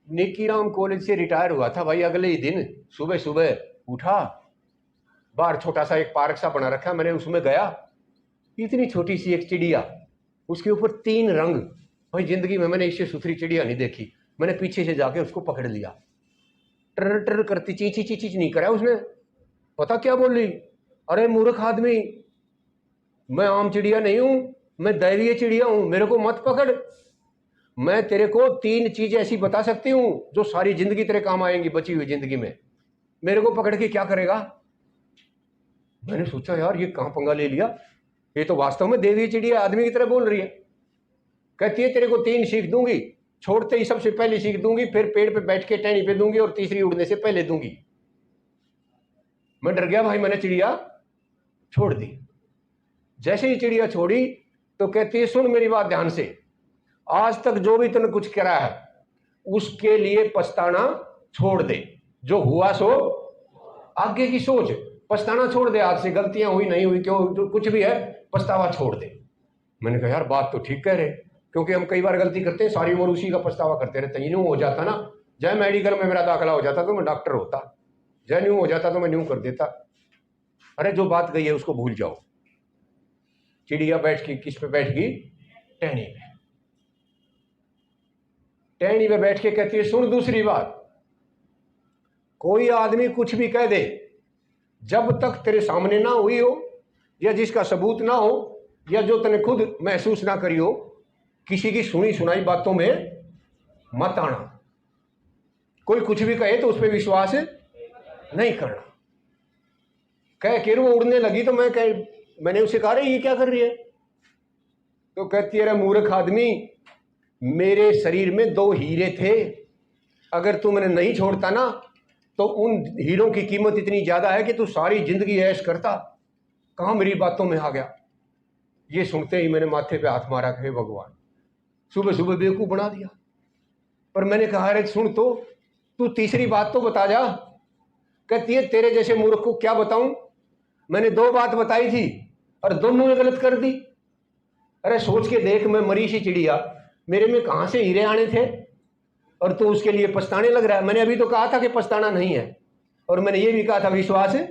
निकीराम college से retire हुआ था भाई, अगले ही दिन सुबह सुबह उठा, बाहर छोटा सा एक पार्क सा बना रखा, मैंने उसमें गया, इतनी छोटी सी एक चिड़िया, उसके ऊपर 3 रंग, भाई जिंदगी में मैंने इससे सुथरी चिड़िया नहीं देखी। मैंने पीछे से जाके उसको पकड़ लिया, टर टर करती चींची चींची नहीं करा उसने, पता क्या बोल रही, अरे मूर्ख आदमी, मैं आम चिड़िया नहीं हूं, मैं दैवीय चिड़िया हूं, मेरे को मत पकड़। मैं तेरे को 3 चीजें ऐसी बता सकती हूं जो सारी जिंदगी तेरे काम आएंगी, बची हुई जिंदगी में, मेरे को पकड़ के क्या करेगा। मैंने सोचा यार ये कहां पंगा ले लिया, ये तो वास्तव में देवी चिड़िया आदमी की तरह बोल रही है। कहती है तेरे को 3 सीख दूंगी, छोड़ते ही सबसे पहले सीख दूंगी, फिर पेड़ पे बैठ के टहनी पे दूंगी, और तीसरी उड़ने से पहले दूंगी। मैं डर गया भाई, मैंने चिड़िया छोड़ दी। जैसे ही चिड़िया छोड़ी तो कहती है सुन मेरी बात ध्यान से, आज तक जो भी तूने कुछ करा है उसके लिए पछताना छोड़ दे, जो हुआ सो आगे की सोच, पछताना छोड़ दे, आज से गलतियां हुई नहीं हुई क्यों, जो कुछ भी है पछतावा छोड़ दे। मैंने कहा यार बात तो ठीक कह रहे, क्योंकि हम कई बार गलती करते हैं, सारी उम्र उसी का पछतावा करते रहते हैं। यूं हो जाता ना, जय मेडिकल में मेरा दाखिला हो जाता तो मैं डॉक्टर होता, जय न्यू हो जाता तो मैं न्यू कर देता। अरे जो बात गई है उसको भूल जाओ। चिड़िया बैठ के किस पे बैठ गई, टहनी पे, टहनी पे बैठ के कहती है सुन दूसरी बात, कोई आदमी कुछ भी कह दे, जब तक तेरे सामने ना हुई हो, या जिसका सबूत ना हो, या जो तूने खुद महसूस ना करी हो, किसी की सुनी सुनाई बातों में मत आना। कोई कुछ भी कहे तो उस पर विश्वास नहीं करना। कह के वो उड़ने लगी तो मैंने उसे कहा ये क्या कर रही है, तो कहती है अरे मूर्ख आदमी, मेरे शरीर में 2 हीरे थे, अगर तू मैंने नहीं छोड़ता ना तो उन हीरों की कीमत इतनी ज्यादा है कि तू सारी जिंदगी ऐश करता। कहां मेरी बातों में आ गया। ये सुनते ही मैंने माथे पे हाथ मारा, हे भगवान, सुबह सुबह बेवकूफ बना दिया। पर मैंने कहा अरे सुन तो, तू तीसरी बात तो बता जा। कहती है तेरे जैसे मूर्ख को क्या बताऊं, मैंने 2 बात बताई थी और दोनों ने गलत कर दी। अरे सोच के देख, मैं मरी सी चिड़िया, मेरे में कहां से हीरे आने थे, और तू उसके लिए पछताने लग रहा है। मैंने अभी तो कहा था कि पछताना नहीं है, और मैंने ये भी कहा था विश्वास है,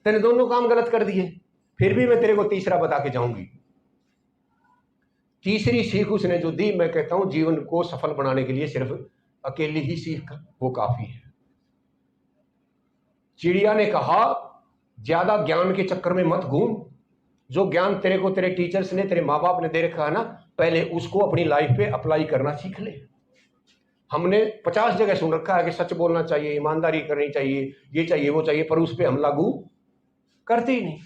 तेने दोनों काम गलत कर दिए, फिर भी मैं तेरे को तीसरा बता के जाऊंगी। तीसरी सीख उसने जो दी, मैं कहता हूं जीवन को सफल बनाने के लिए सिर्फ अकेली ही सीख वो काफी है। चिड़िया ने कहा ज्यादा ज्ञान के चक्कर में मत घूम, जो ज्ञान तेरे को तेरे टीचर्स ने, तेरे माँ बाप ने दे रखा है ना, पहले उसको अपनी लाइफ पे अप्लाई करना सीख ले। हमने 50 जगह सुन रखा है कि सच बोलना चाहिए, ईमानदारी करनी चाहिए, ये चाहिए वो चाहिए, पर उस पर हम लागू करते ही नहीं।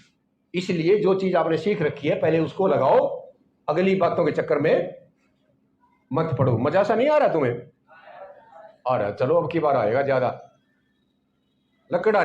इसलिए जो चीज आपने सीख रखी है पहले उसको लगाओ, अगली बातों के चक्कर में मत पड़ो। मजा सा नहीं आ रहा तुम्हें? आ रहा, चलो अब की बार आएगा ज्यादा। लकड़ा